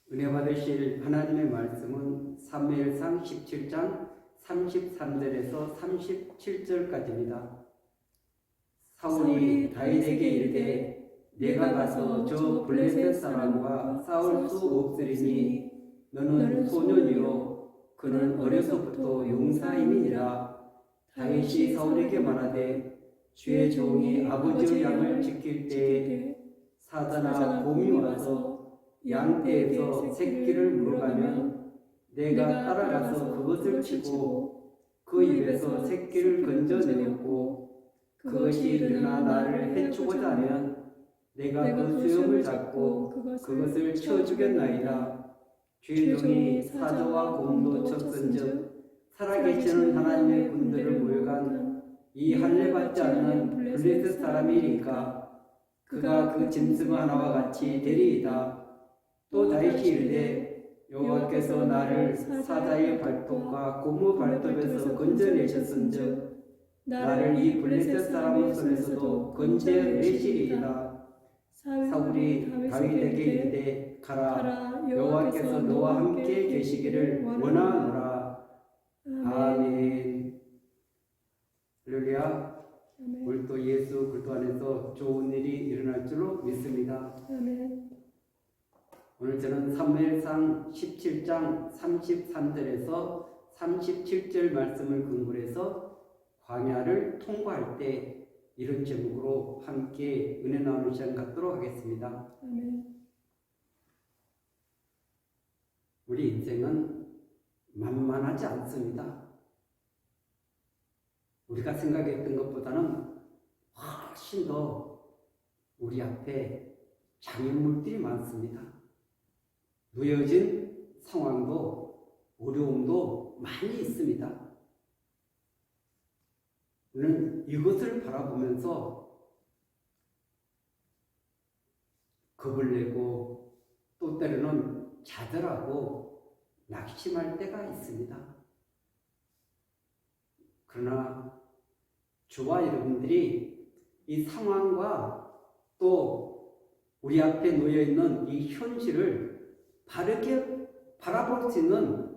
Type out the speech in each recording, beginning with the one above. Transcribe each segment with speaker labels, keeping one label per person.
Speaker 1: 은혜 받으실 하나님의 말씀은 사무엘상 17장 33절에서 37절까지입니다. 사울이 다윗에게 이르되 내가 가서 저 블레셋 사람과 싸울 수 없으리니 너는 소년이요 그는 어려서부터 용사임이니라. 다윗이 사울에게 말하되 주의 종이 아버지의 양을 지킬 때에 사자나 곰이 와서 양떼에서 새끼를 물어가면 내가 따라가서 그것을 치고 그 입에서 새끼를 건져내었고 그것이 일어나 나를 해치고자 하면 내가 그 수염을 잡고 그것을 쳐 죽였나이다. 주의 종이 사자와 곰도 쳤은즉 살아계시는 하나님의 군대를 모여간 이 할례받지 않는 블레셋 사람이니까 그가 그 짐승 하나와 같이 되리이다. 또 다윗이 이르되 여호와께서 나를 사자의 발톱과 곰의 발톱에서 건져내셨은즉 나를 이 블레셋 사람의 손에서도 건져내시리이다. 사울이 다윗에게 이르되 가라, 여호와께서 너와 함께 계시기를 원하노라. 아멘. 할렐루야. 오늘 또 예수 그리스도 안에서 좋은 일이 일어날 줄로 믿습니다.
Speaker 2: 아멘.
Speaker 1: 오늘 저는 사무엘상 17장 33절에서 37절 말씀을 근거로 해서 광야를 통과할 때 이런 제목으로 함께 은혜 나누는 시간 갖도록 하겠습니다.
Speaker 2: 아멘.
Speaker 1: 우리 인생은 만만하지 않습니다. 우리가 생각했던 것보다는 훨씬 더 우리 앞에 장애물들이 많습니다. 놓여진 상황도 어려움도 많이 있습니다. 우리는 이것을 바라보면서 겁을 내고 또 때로는 좌절하고 낙심할 때가 있습니다. 그러나 저와 여러분들이 이 상황과 또 우리 앞에 놓여있는 이 현실을 바르게 바라볼 수 있는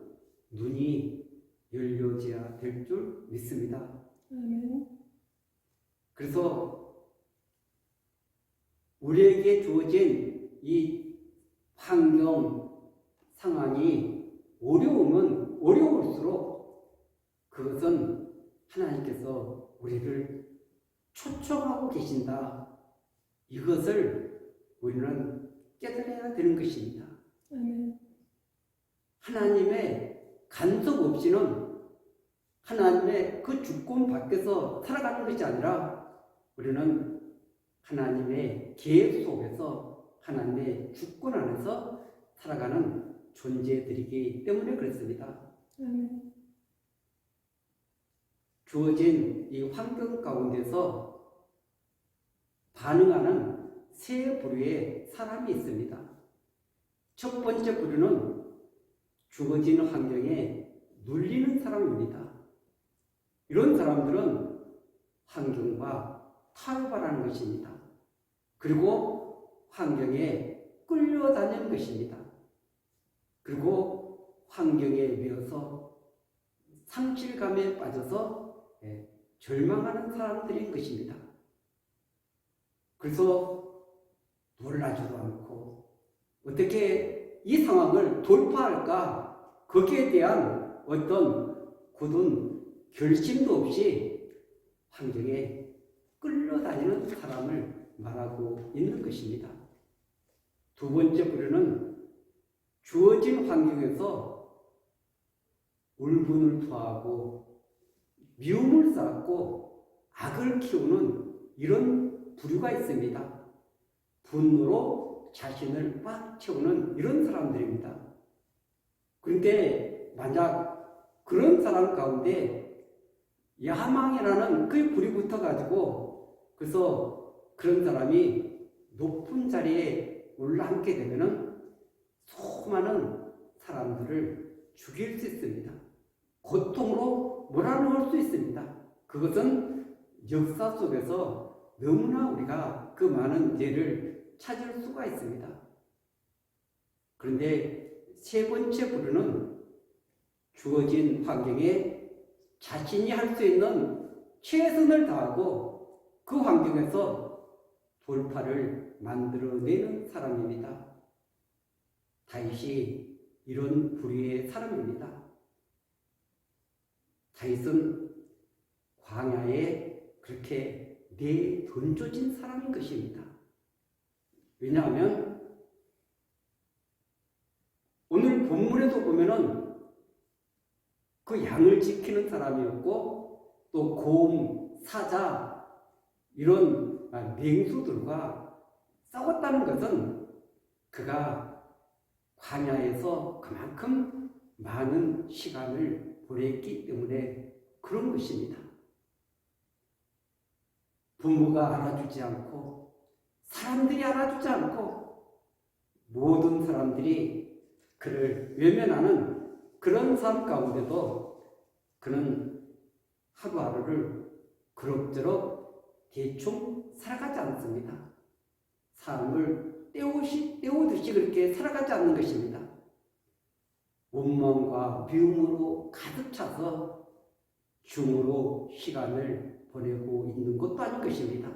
Speaker 1: 눈이 열려져야 될 줄 믿습니다.
Speaker 2: 아멘.
Speaker 1: 그래서 우리에게 주어진 이 환경 상황이 어려우면 어려울수록 그것은 하나님께서 우리를 초청하고 계신다. 이것을 우리는 깨달아야 되는 것입니다.
Speaker 2: 아멘.
Speaker 1: 하나님의 간섭 없이는 하나님의 그 주권 밖에서 살아가는 것이 아니라 우리는 하나님의 계획 속에서 하나님의 주권 안에서 살아가는 존재들이기 때문에 그렇습니다.
Speaker 2: 아멘.
Speaker 1: 주어진 이 환경 가운데서 반응하는 세 부류의 사람이 있습니다. 첫 번째 부류는 주어진 환경에 눌리는 사람입니다. 이런 사람들은 환경과 타협하라는 것입니다. 그리고 환경에 끌려다니는 것입니다. 그리고 환경에 매여서 상실감에 빠져서 절망하는 사람들인 것입니다. 그래서 놀라지도 않고 어떻게 이 상황을 돌파할까 거기에 대한 어떤 굳은 결심도 없이 환경에 끌려다니는 사람을 말하고 있는 것입니다. 두 번째 부류는 주어진 환경에서 울분을 토하고 미움을 쌓고 악을 키우는 이런 부류가 있습니다. 분노로 자신을 꽉 채우는 이런 사람들입니다. 그런데 만약 그런 사람 가운데 야망이라는 그 불이 붙어가지고 그래서 그런 사람이 높은 자리에 올라앉게 되면은 수많은 사람들을 죽일 수 있습니다. 고통으로 몰아넣을 수 있습니다. 그것은 역사 속에서 너무나 우리가 그 많은 예를 찾을 수가 있습니다. 그런데 세 번째 부류는 주어진 환경에 자신이 할 수 있는 최선을 다하고 그 환경에서 돌파를 만들어내는 사람입니다. 다윗이 이런 부류의 사람입니다. 다윗은 광야에 그렇게 내던져진 사람인 것입니다. 왜냐하면 오늘 본문에도 보면은 그 양을 지키는 사람이었고 또 곰, 사자 이런 맹수들과 싸웠다는 것은 그가 광야에서 그만큼 많은 시간을 보냈기 때문에 그런 것입니다. 부모가 알아주지 않고 사람들이 알아주지 않고 모든 사람들이 그를 외면하는 그런 삶 가운데도 그는 하루하루를 그럭저럭 대충 살아가지 않습니다. 삶을 때우듯이 그렇게 살아가지 않는 것입니다. 원망과 미움으로 가득 차서 중으로 시간을 보내고 있는 것도 아닌 것입니다.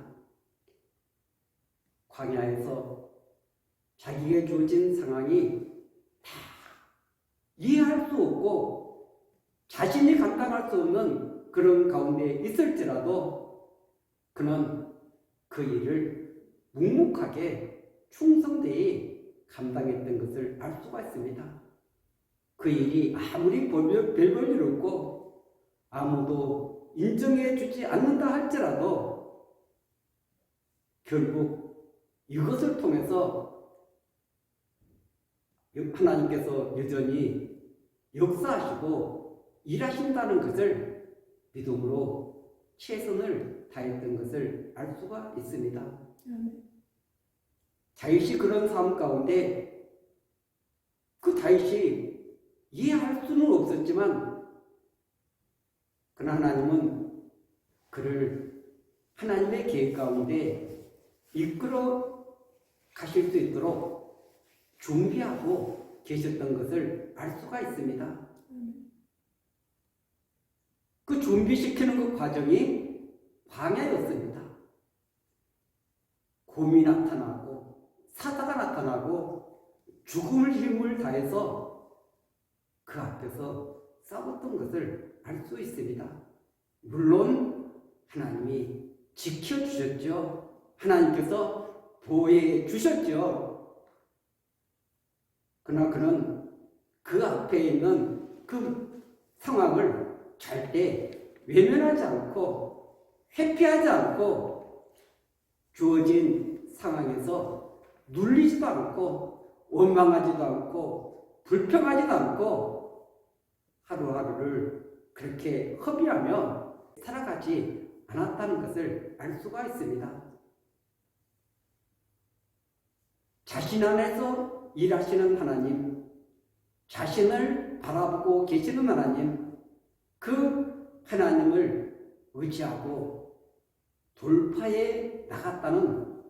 Speaker 1: 광야에서 자기에게 주어진 상황이 다 이해할 수 없고 자신이 감당할 수 없는 그런 가운데 있을지라도 그는 그 일을 묵묵하게 충성되이 감당했던 것을 알 수가 있습니다. 그 일이 아무리 별 볼 일 없고 아무도 인정해 주지 않는다 할지라도 결국 이것을 통해서 하나님께서 여전히 역사하시고 일하신다는 것을 믿음으로 최선을 다했던 것을 알 수가 있습니다. 다윗이 그런 삶 가운데 그 다윗이 이해할 수는 없었지만 그러나 하나님은 그를 하나님의 계획 가운데 이끌어 가실 수 있도록 준비하고 계셨던 것을 알 수가 있습니다. 그 준비시키는 그 과정이 광야였습니다. 곰이 나타나고 사자가 나타나고 죽음을 힘을 다해서 그 앞에서 싸웠던 것을 알 수 있습니다. 물론 하나님이 지켜주셨죠. 하나님께서 보호해 주셨죠. 그러나 그는 그 앞에 있는 그 상황을 절대 외면하지 않고 회피하지 않고 주어진 상황에서 눌리지도 않고 원망하지도 않고 불평하지도 않고 하루하루를 그렇게 허비하며 살아가지 않았다는 것을 알 수가 있습니다. 자신 안에서 일하시는 하나님, 자신을 바라보고 계시는 하나님, 그 하나님을 의지하고 돌파해 나갔다는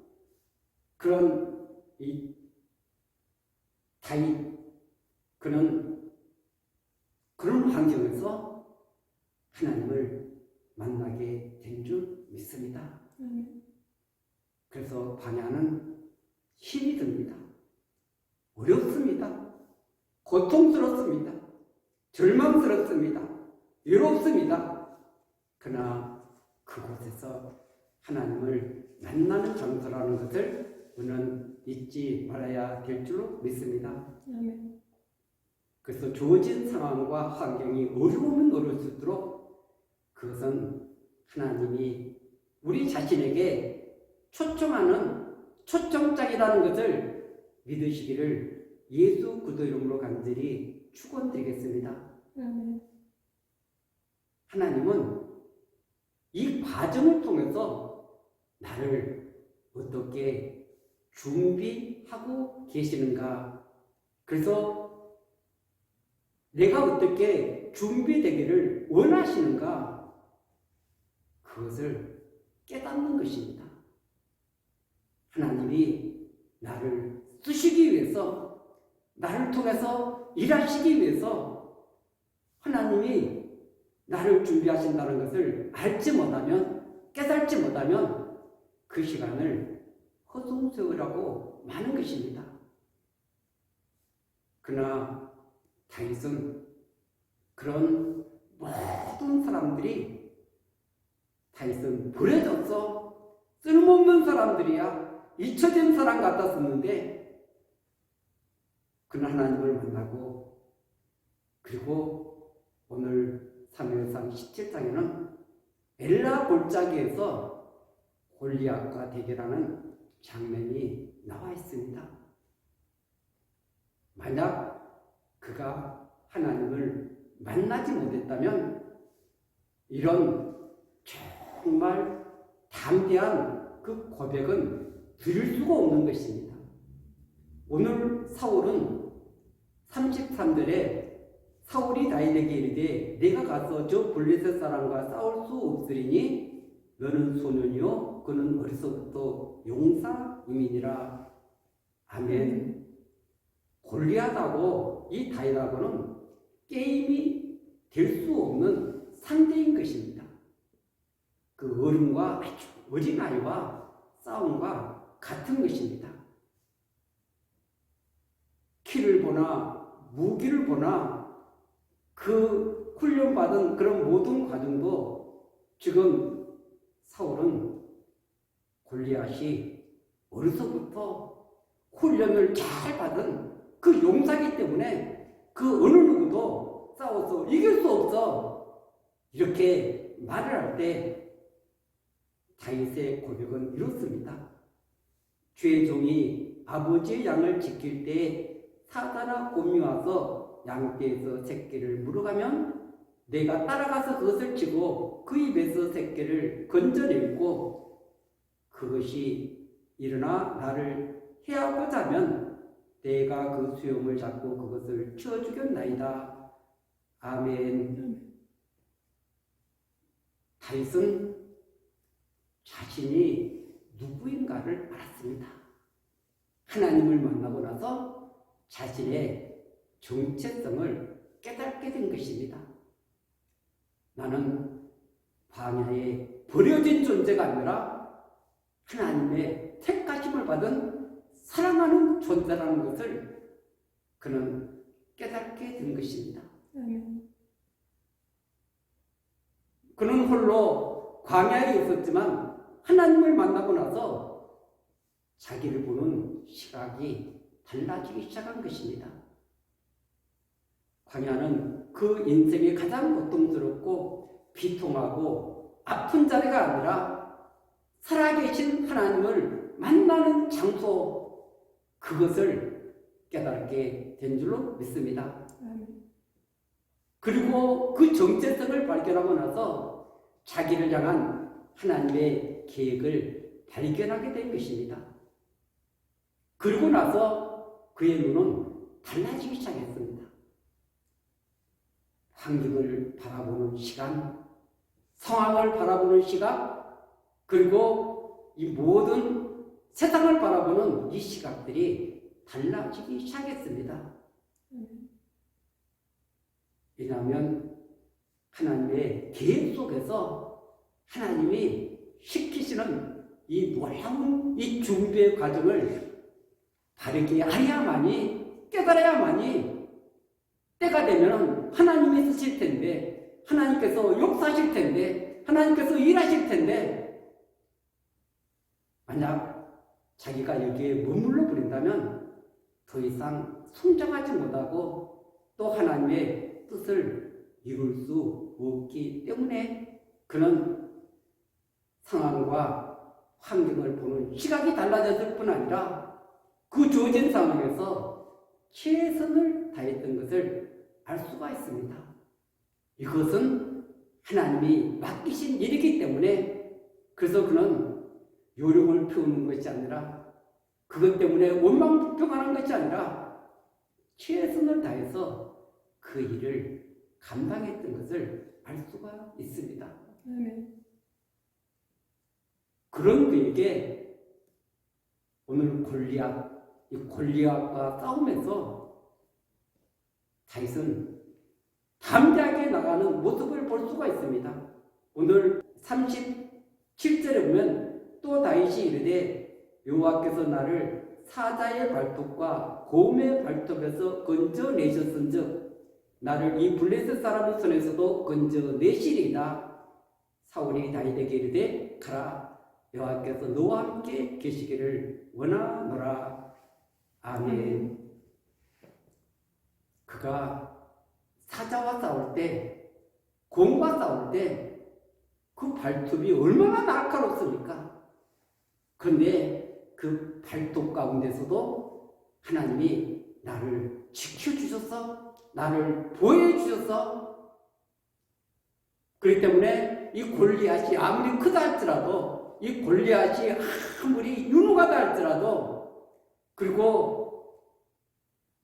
Speaker 1: 그런 이 다윗, 그는 그런 환경에서 하나님을 만나게 된 줄 믿습니다. 그래서 광야는 힘이 듭니다. 어렵습니다. 고통스럽습니다. 절망스럽습니다. 외롭습니다. 그러나 그곳에서 하나님을 만나는 장소라는 것을 우리는 잊지 말아야 될 줄로 믿습니다. 그래서 주어진 상황과 환경이 어려우면 어려울수록 그것은 하나님이 우리 자신에게 초청하는 초청장이라는 것을 믿으시기를 예수 그리스도 이름으로 간절히 축원드리겠습니다. 하나님은 이 과정을 통해서 나를 어떻게 준비하고 계시는가, 그래서 내가 어떻게 준비되기를 원하시는가, 그것을 깨닫는 것입니다. 하나님이 나를 쓰시기 위해서, 나를 통해서 일하시기 위해서 하나님이 나를 준비하신다는 것을 알지 못하면, 깨달지 못하면 그 시간을 허송세월하고 마는 것입니다. 그러나 다윗은 그런 모든 사람들이 다윗은 버려졌어. 쓸모없는 사람들이야. 잊혀진 사람 같았었는데 그는 하나님을 만나고, 그리고 오늘 사무엘상 17장에는 엘라 골짜기에서 골리앗과 대결하는 장면이 나와 있습니다. 만약 그가 하나님을 만나지 못했다면 이런 정말 담대한 그 고백은 드릴 수가 없는 것입니다. 오늘 사울은 33절에 사울이 다윗에게 이르되 내가 가서 저 블레셋 사람과 싸울 수 없으리니 너는 소년이요 그는 어려서부터 용사임이니라. 아멘. 골리앗하고 이 다윗하고는 게임이 될 수 없는 상대인 것입니다. 그 어른과 아주 어린아이와 싸움과 같은 것입니다. 키를 보나 무기를 보나 그 훈련받은 그런 모든 과정도 지금 사울은 골리앗이 어려서부터 훈련을 잘 받은 그 용사이기 때문에 그 어느 누구도 싸워서 이길 수 없어. 이렇게 말을 할 때 다윗의 고백은 이렇습니다. 주의 종이 아버지의 양을 지킬 때 사자나 곰이 와서 양떼에서 새끼를 물어가면 내가 따라가서 그것을 치고 그 입에서 새끼를 건져내고 그것이 일어나 나를 해하고자 하면 내가 그 수염을 잡고 그것을 치워 죽였나이다. 아멘. 다윗은 자신이 누구인가를 알았습니다. 하나님을 만나고 나서 자신의 정체성을 깨닫게 된 것입니다. 나는 광야에 버려진 존재가 아니라 하나님의 택하심을 받은 사랑하는 존재라는 것을 그는 깨닫게 된 것입니다. 그는 홀로 광야에 있었지만 하나님을 만나고 나서 자기를 보는 시각이 달라지기 시작한 것입니다. 광야는 그 인생의 가장 고통스럽고 비통하고 아픈 자리가 아니라 살아계신 하나님을 만나는 장소, 그것을 깨닫게 된 줄로 믿습니다. 그리고 그 정체성을 발견하고 나서 자기를 향한 하나님의 계획을 발견하게 된 것입니다. 그리고 나서 그의 눈은 달라지기 시작했습니다. 환경을 바라보는 시간, 상황을 바라보는 시각, 그리고 이 모든 세상을 바라보는 이 시각들이 달라지기 시작했습니다. 왜냐하면 하나님의 계획 속에서 하나님이 시키시는 이 놀라운 이 준비의 과정을 바르게 알아야만이, 깨달아야만이 때가 되면 하나님이 쓰실 텐데, 하나님께서 역사하실 텐데, 하나님께서 일하실 텐데, 만약 자기가 여기에 머물러 버린다면 더 이상 성장하지 못하고 또 하나님의 뜻을 이룰 수 없기 때문에 그는 상황과 환경을 보는 시각이 달라졌을 뿐 아니라 그 주어진 상황에서 최선을 다했던 것을 알 수가 있습니다. 이것은 하나님이 맡기신 일이기 때문에, 그래서 그는 요령을 피우는 것이 아니라, 그것 때문에 원망불평하는 것이 아니라 최선을 다해서 그 일을 감당했던 것을 알 수가 있습니다. 그런 그에게 오늘 골리앗과 싸움에서 다윗은 담대하게 나가는 모습을 볼 수가 있습니다. 오늘 37절에 보면 또 다윗이 이르되 여호와께서 나를 사자의 발톱과 곰의 발톱에서 건져내셨은즉 나를 이 블레셋 사람의 손에서도 건져내시리이다. 사울이 다윗에게 이르되 가라, 여호와께서 너와 함께 계시기를 원하노라. 아멘. 그가 사자와 싸울 때, 곰과 싸울 때 그 발톱이 얼마나 날카롭습니까? 그런데 그 발톱 가운데서도 하나님이 나를 지켜주셔서, 나를 보호해주셔서, 그렇기 때문에 이 골리앗이 아무리 크다 할지라도, 이 골리앗이 아무리 유능하다 할지라도, 그리고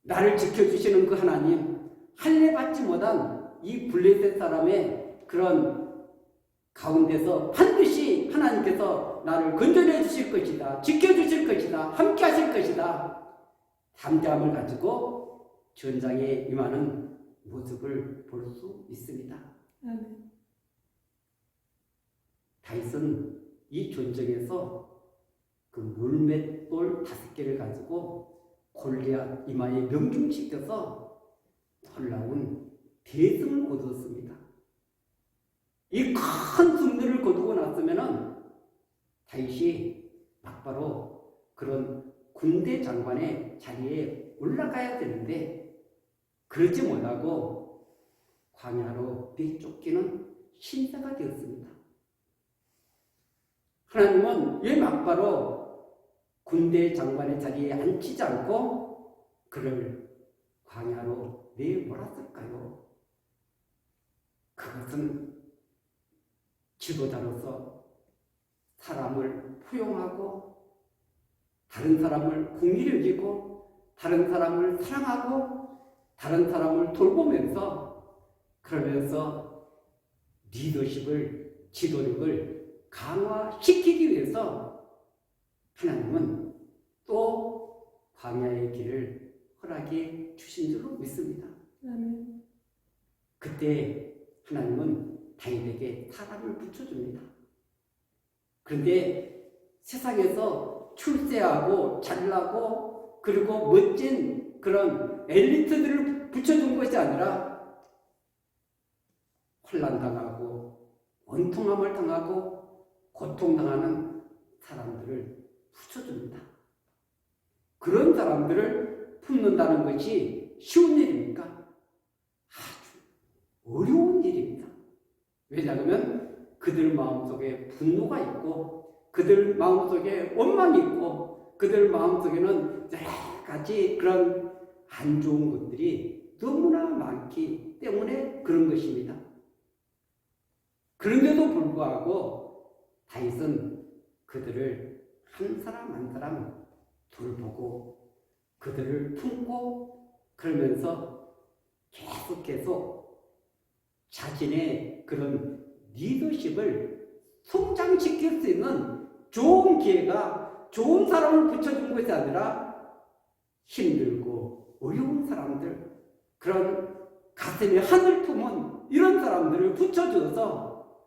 Speaker 1: 나를 지켜주시는 그 하나님, 할례 받지 못한 이 블레셋 사람의 그런 가운데서 반드시 하나님께서 나를 건져내 주실 것이다, 지켜주실 것이다, 함께 하실 것이다, 담대함을 가지고 전장에 임하는 모습을 볼 수 있습니다.
Speaker 2: 아멘.
Speaker 1: 다윗은 이 전쟁에서 그 물맷돌 5개를 가지고 골리앗 이마에 명중시켜서 놀라운 대승을 거두었습니다. 이 큰 승리를 거두고 났으면은 다윗이 막바로 그런 군대 장관의 자리에 올라가야 되는데 그러지 못하고 광야로 내쫓기는 신세가 되었습니다. 하나님은 왜 막바로 군대 장관의 자리에 앉히지 않고 그를 광야로 내몰았을까요? 그것은 지도자로서 사람을 포용하고 다른 사람을 긍휼히 여기고 다른 사람을 사랑하고 다른 사람을 돌보면서 그러면서 리더십을, 지도력을 강화시키기 위해서 하나님은 또 광야의 길을 허락해 주신 줄로 믿습니다.
Speaker 2: 아멘.
Speaker 1: 그때 하나님은 다윗에게 사람을 붙여줍니다. 그런데 세상에서 출세하고 잘나고 그리고 멋진 그런 엘리트들을 붙여준 것이 아니라 혼란당하고 원통함을 당하고 고통당하는 사람들을 붙여줍니다. 그런 사람들을 품는다는 것이 쉬운 일입니까? 아주 어려운 일입니다. 왜냐하면 그들 마음속에 분노가 있고 그들 마음속에 원망이 있고 그들 마음속에는 여러 가지 그런 안 좋은 것들이 너무나 많기 때문에 그런 것입니다. 그런데도 불구하고 다윗은 그들을 한 사람 한 사람 돌보고 그들을 품고 그러면서 계속 자신의 그런 리더십을 성장시킬 수 있는 좋은 기회가 좋은 사람을 붙여준 것이 아니라 힘들고 어려운 사람들, 그런 가슴에 하늘 품은 이런 사람들을 붙여줘서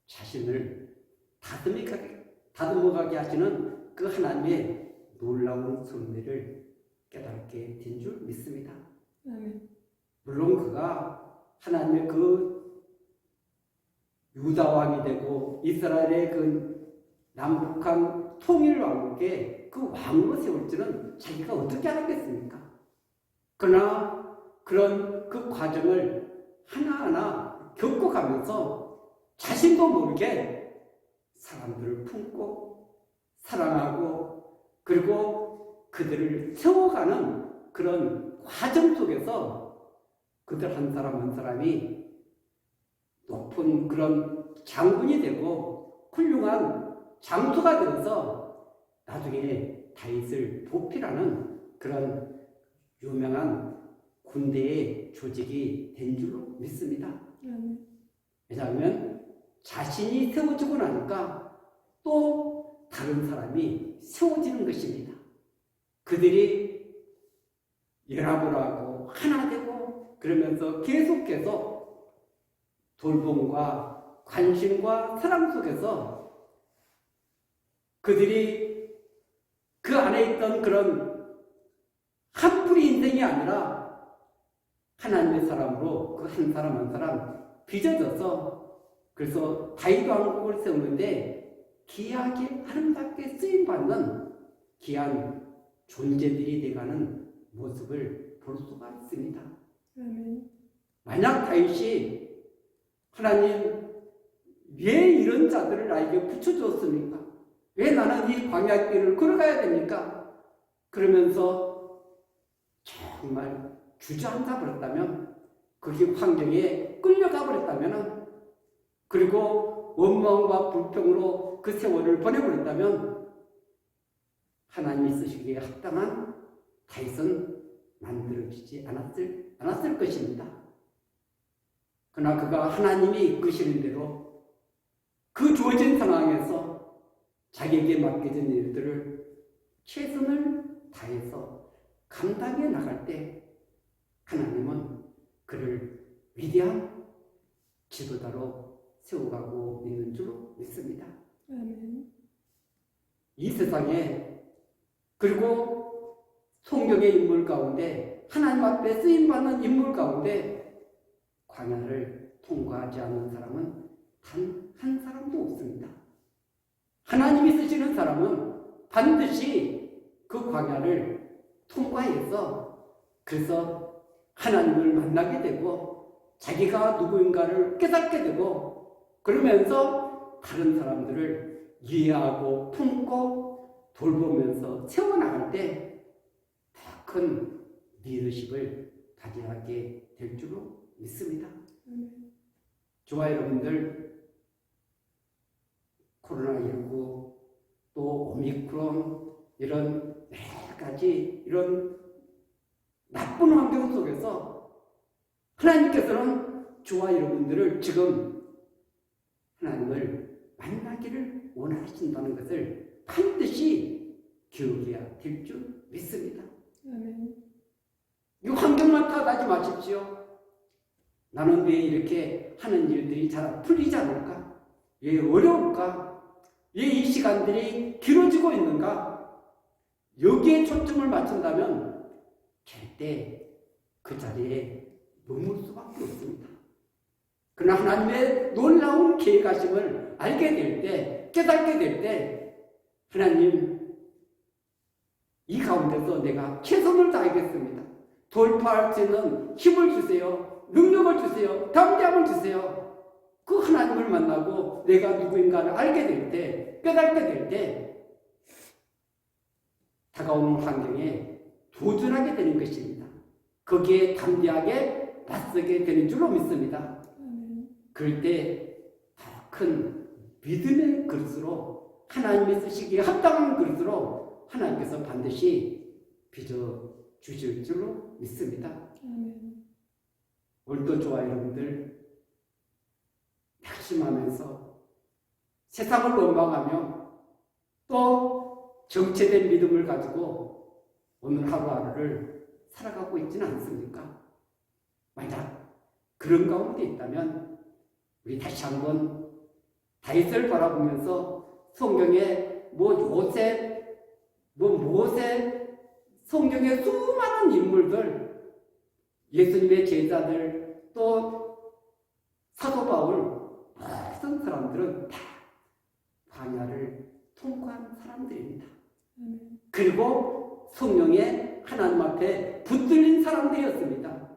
Speaker 1: 자신을 다듬어가게 하시는 그 하나님의 놀라운 섭리를 깨닫게 된 줄 믿습니다.
Speaker 2: 아멘.
Speaker 1: 물론 그가 하나님의 그 유다 왕이 되고 이스라엘의 그 남북한 통일 왕국에 그 왕으로 세울지는 자기가 어떻게 알았겠습니까? 그러나 그런 그 과정을 하나하나 겪어가면서 자신도 모르게 사람들을 품고 사랑하고 그리고 그들을 세워가는 그런 과정 속에서 그들 한 사람 한 사람이 높은 그런 장군이 되고 훌륭한 장수가 되어서 나중에 다윗을 보필하는 그런 유명한 군대의 조직이 된 줄로 믿습니다. 왜냐하면 자신이 세워지고 나니까 또 다른 사람이 세워지는 것입니다. 그들이 연합을 하고 하나 되고 그러면서 계속해서 돌봄과 관심과 사랑 속에서 그들이 그 안에 있던 그런 한풀이 인생이 아니라 하나님의 사람으로 그 한 사람 한 사람 빚어져서 그래서 다윗 왕국을 세우는데 귀하게 아름답게 쓰임받는 귀한 존재들이 돼가는 모습을 볼 수가 있습니다.
Speaker 2: 아멘.
Speaker 1: 만약 다윗이 하나님 왜 이런 자들을 나에게 붙여주었습니까? 왜 나는 이 광야길을 걸어가야 됩니까? 그러면서 정말 주저앉아 버렸다면 그게 환경에 끌려가 버렸다면 그리고 원망과 불평으로 그 세월을 보내버렸다면 하나님이 쓰시기에 합당한 다윗은 만들어지지 않았을 것입니다. 그러나 그가 하나님이 이끄시는 대로 그 주어진 상황에서 자기에게 맡겨진 일들을 최선을 다해서 감당해 나갈 때 하나님은 그를 위대한 지도자로 세워가고 있는 줄로 믿습니다.
Speaker 2: 아멘.
Speaker 1: 이 세상에 그리고 성경의 인물 가운데 하나님 앞에 쓰임받는 인물 가운데 광야를 통과하지 않는 사람은 단 한 사람도 없습니다. 하나님이 쓰시는 사람은 반드시 그 광야를 통과해서 그래서 하나님을 만나게 되고 자기가 누구인가를 깨닫게 되고 그러면서 다른 사람들을 이해하고 품고 돌보면서 세워나갈 때 더 큰 리더십을 발휘하게 될 줄로 믿습니다. 저와 여러분들 코로나19 또 오미크론 이런 여러 가지 이런 나쁜 환경 속에서 하나님께서는 저와 여러분들을 지금 하나님을 만나기를 원하신다는 것을 반드시 기억해야 될 줄 믿습니다.
Speaker 2: 아멘.
Speaker 1: 이 환경만 탓하지 마십시오. 나는 왜 이렇게 하는 일들이 잘 풀리지 않을까? 왜 어려울까? 왜 이 시간들이 길어지고 있는가? 여기에 초점을 맞춘다면 절대 그 자리에 머물 수밖에 없습니다. 그러나 하나님의 놀라운 계획하심을 알게 될 때, 깨닫게 될 때 하나님 이 가운데서 내가 최선을 다하겠습니다. 돌파할 수 있는 힘을 주세요. 능력을 주세요. 담대함을 주세요. 그 하나님을 만나고 내가 누구인가를 알게 될 때, 깨닫게 될 때 다가오는 환경에 도전하게 되는 것입니다. 거기에 담대하게 맞서게 되는 줄로 믿습니다. 그럴 때 더 큰 믿음의 그릇으로 하나님이 쓰시기에 합당한 그릇으로 하나님께서 반드시 빚어주실 줄로 믿습니다. 오늘도 저와 여러분들 낙심하면서 세상을 원망하며 또 정체된 믿음을 가지고 오늘 하루하루를 살아가고 있지는 않습니까? 만약 그런 가운데 있다면 우리 다시 한번 다윗을 바라보면서 성경에 요셉, 모세, 성경의 수많은 인물들, 예수님의 제자들, 또 사도 바울, 모든 사람들은 다 광야를 통과한 사람들입니다. 그리고 성령의 하나님 앞에 붙들린 사람들이었습니다.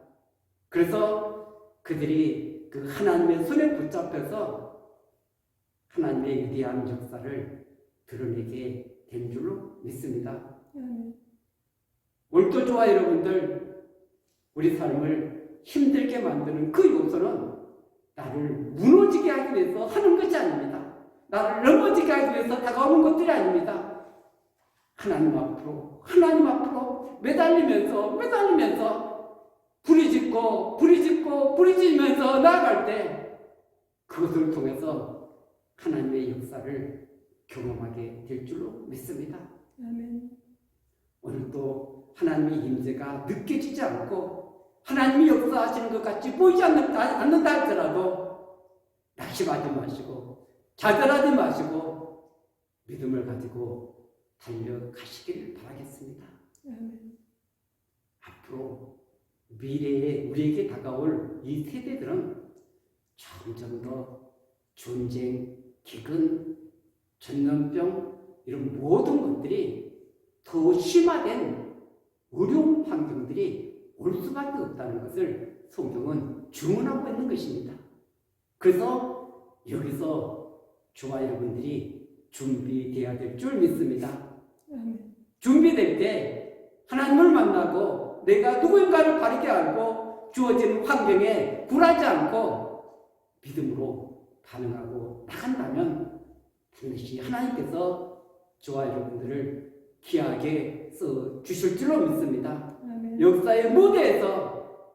Speaker 1: 그래서 그들이 그 하나님의 손에 붙잡혀서 하나님의 위대한 역사를 드러내게 된 줄로 믿습니다. 오늘도 저와 여러분들 우리 삶을 힘들게 만드는 그 요소는 나를 무너지게 하기 위해서 하는 것이 아닙니다. 나를 넘어지게 하기 위해서 다가오는 것들이 아닙니다. 하나님 앞으로 매달리면서 부리짖으면서 나아갈 때 그것을 통해서 하나님의 역사를 경험하게 될 줄로 믿습니다.
Speaker 2: 아멘.
Speaker 1: 오늘도 하나님의 임재가 느껴지지 않고 하나님이 역사하시는 것 같이 보이지 않는다 할지라도 낙심하지 마시고 좌절하지 마시고 믿음을 가지고 달려가시기를 바라겠습니다.
Speaker 2: 아멘.
Speaker 1: 앞으로 미래에 우리에게 다가올 이 세대들은 점점 더 전쟁, 기근, 전염병 이런 모든 것들이 더 심화된 어려운 환경들이 올 수밖에 없다는 것을 성경은 주문하고 있는 것입니다. 그래서 여기서 저와 여러분들이 준비되어야 될 줄 믿습니다.
Speaker 2: 아멘.
Speaker 1: 준비될 때 하나님을 만나고 내가 누구인가를 바르게 알고 주어진 환경에 굴하지 않고 믿음으로 반응하고 나간다면 반드시 하나님께서 저와 여러분들을 귀하게 써 주실 줄로 믿습니다.
Speaker 2: 아멘.
Speaker 1: 역사의 무대에서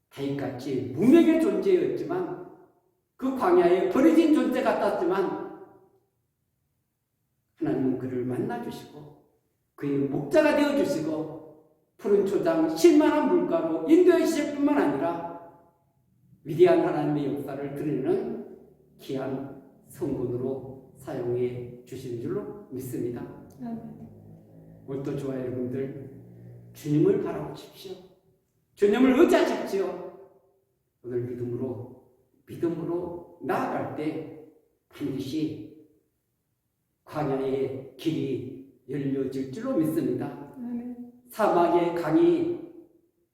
Speaker 1: 다윗같이 무명의 존재였지만 그 광야에 버려진 존재 같았지만 하나님은 그를 만나주시고 그의 목자가 되어주시고 푸른 초장 신만한 물가로 인도해 주실 뿐만 아니라 위대한 하나님의 역사를 드리는 귀한 성군으로 사용해 주시는 줄로 믿습니다.
Speaker 2: 아멘.
Speaker 1: 오늘도 저와 여러분들 주님을 바라보십시오. 주님을 의지하십시오. 오늘 믿음으로 나아갈 때 반드시 광야의 길이 열려질 줄로 믿습니다.
Speaker 2: 아멘.
Speaker 1: 사막의 강이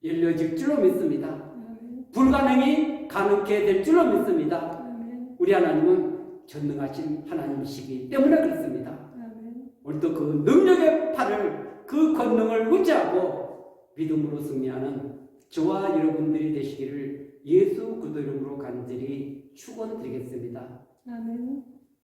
Speaker 1: 열려질 줄로 믿습니다.
Speaker 2: 아멘.
Speaker 1: 불가능이 가능케 될 줄로 믿습니다.
Speaker 2: 아멘.
Speaker 1: 우리 하나님은 전능하신 하나님이시기 때문에 그렇습니다.
Speaker 2: 아멘.
Speaker 1: 오늘도 그 능력의 팔을 그 권능을 의지하고 믿음으로 승리하는 저와 여러분들이 되시기를 예수 그리스도 이름으로 간절히 축원드리겠습니다.
Speaker 2: 아멘.